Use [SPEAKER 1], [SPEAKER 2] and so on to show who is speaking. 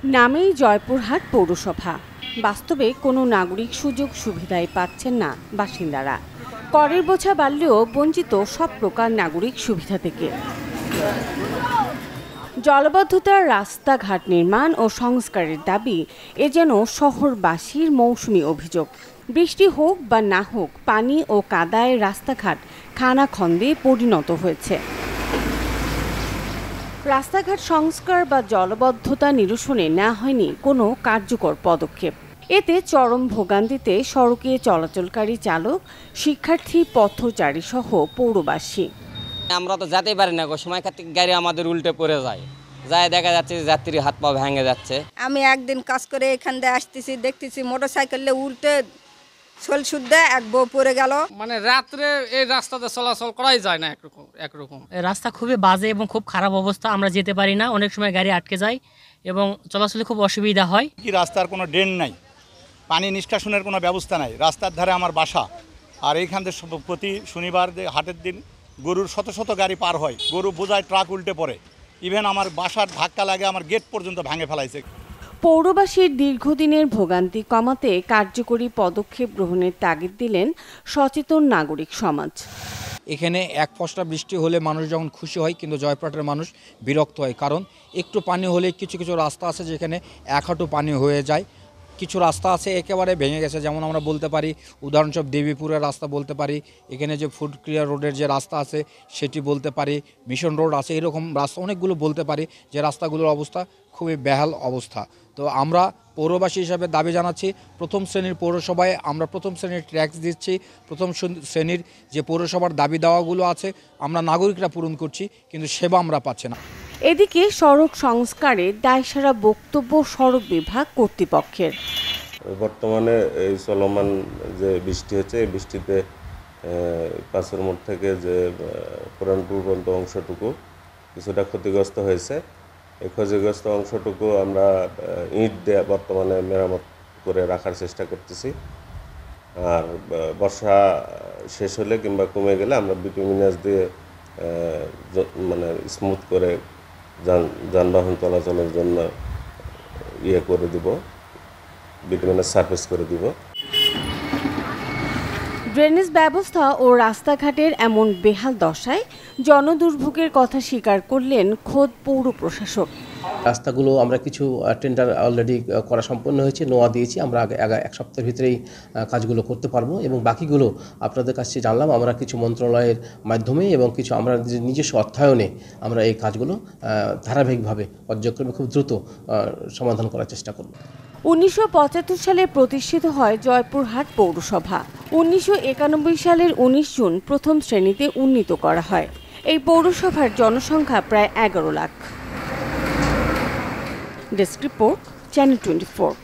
[SPEAKER 1] নামেই জয়পুরহাট পৌরসভা, বাস্তবে কোনো নাগরিক সুযোগ সুবিধাই পাচ্ছেন না বাসিন্দারা। করের বোঝা বাড়লেও বঞ্চিত সব প্রকার নাগরিক সুবিধা থেকে। জলবদ্ধতার রাস্তাঘাট নির্মাণ ও সংস্কারের দাবি এ যেন শহরবাসীর মৌসুমি অভিযোগ। বৃষ্টি হোক বা না হোক, পানি ও কাদায় রাস্তাঘাট খানাখন্দে পরিণত হয়েছে। রাস্তাঘাট সংস্কার বা জলবদ্ধতা নিরসনে নেওয়া হয়নি কোনো কার্যকর পদক্ষেপ। এতে চরম ভোগান্তিতে সড়কে চলাচলকারী চালক, শিক্ষার্থী, পথচারী সহ পৌরবাসী।
[SPEAKER 2] আমরা তো যেতেই পারি না, সময় ক্ষেত্রে গাড়ি আমাদের উল্টে পড়ে যায়, দেখা যাচ্ছে যাত্রী হাত পা ভেঙে যাচ্ছে।
[SPEAKER 3] আমি একদিন কাজ করে এখান দিয়ে আসতেছি, দেখতেছি মোটরসাইকেলে উল্টে সোল শুদ্ধে এক বউ পড়ে গেল।
[SPEAKER 4] মানে রাত্রে এই রাস্তাতে চলাচল করাই যায় না একরকম।
[SPEAKER 5] রাস্তা খুবই বাজে এবং খুব খারাপ অবস্থা, আমরা যেতে পারি না, অনেক সময় গাড়ি আটকে যায় এবং চলাচলে খুব অসুবিধা হয়।
[SPEAKER 6] কি রাস্তার কোনো ড্রেন নাই, পানি নিষ্কাশনের কোনো ব্যবস্থা নাই। রাস্তার ধারে আমার বাসা, আর এইখান থেকে প্রতি শনিবার হাটের দিন গরুর শত শত গাড়ি পার হয়, গরু বোঝায় ট্রাক উল্টে পড়ে, ইভেন আমার বাসার ধাক্কা লাগে, আমার গেট পর্যন্ত ভেঙে ফেলাইছে।
[SPEAKER 1] পৌরবাসীর দীর্ঘদিনের ভোগান্তি কমাতে কার্যকরী পদক্ষেপ গ্রহণের তাগিদ দিলেন সচেতন নাগরিক সমাজ।
[SPEAKER 7] এখানে এক ফসলা বৃষ্টি হলে মানুষ যখন খুশি হয়, কিন্তু জয়পুরহাটের মানুষ বিরক্ত হয়, কারণ একটু পানি হলে কিছু কিছু রাস্তা আছে যেখানে এক হাঁটু পানি হয়ে যায়। কিছু রাস্তা আছে একেবারে ভেঙে গেছে, যেমন আমরা বলতে পারি উদাহরণস্বরূপ দেবীপুরের রাস্তা বলতে পারি, এখানে যে ফুড ক্লিয়ার রোডের যে রাস্তা আছে সেটি বলতে পারি, মিশন রোড আছে, এরকম রাস্তা অনেকগুলো বলতে পারি যে রাস্তাগুলোর অবস্থা খুবই বেহাল অবস্থা। তো আমরা পৌরবাসী হিসাবে দাবি জানাচ্ছি, প্রথম শ্রেণীর পৌরসভায় আমরা প্রথম শ্রেণীর ট্যাক্স দিচ্ছি, প্রথম শ্রেণীর যে পৌরসভার দাবি দেওয়াগুলো আছে আমরা নাগরিকরা পূরণ করছি, কিন্তু সেবা আমরা পাচ্ছি না।
[SPEAKER 1] এদিকে সড়ক সংস্কারে দায়সারা বক্তব্য সড়ক বিভাগ কর্তৃপক্ষের।
[SPEAKER 8] বর্তমানে এই চলমান যে বৃষ্টি হচ্ছে, এই বৃষ্টিতে পাঁচের মোড় থেকে যে পুরানপুর পর্যন্ত অংশটুকু কিছুটা ক্ষতিগ্রস্ত হয়েছে। এই ক্ষতিগ্রস্ত অংশটুকু আমরা ইট দিয়ে বর্তমানে মেরামত করে রাখার চেষ্টা করতেছি। আর বর্ষা শেষ হলে কিংবা কমে গেলে আমরা বিটুমিনাস দিয়ে মানে স্মুথ করে যানবাহন চলাচলের জন্য করে দিব, বিটুমিনাস সারফেস করে দিব।
[SPEAKER 1] ড্রেনেজ ব্যবস্থা ও রাস্তাঘাটের এমন বেহাল দশায় জনদুর্ভোগের কথা স্বীকার করলেন খোদ পৌর প্রশাসক।
[SPEAKER 9] রাস্তাগুলো আমরা কিছু টেন্ডার অলরেডি করা সম্পন্ন হয়েছে, নোয়া দিয়েছি, আমরা এক সপ্তাহের ভিতরেই কাজগুলো করতে পারবো এবং বাকিগুলো আপনাদের কাছে জানলাম আমরা কিছু মন্ত্রণালয়ের মাধ্যমে এবং কিছু আমরা নিজস্ব অর্থায়নে আমরা এই কাজগুলো ধারাবাহিকভাবে পর্যায়ক্রমে খুব দ্রুত সমাধান করার চেষ্টা করব।
[SPEAKER 1] 1975 সালে প্রতিষ্ঠিত হয় জয়পুরহাট পৌরসভা। 1991 সালের 19 জুন প্রথম শ্রেণীতে উন্নীত করা হয়। এই পৌরসভার জনসংখ্যা প্রায় 11 লাখ। Desk report, channel 24।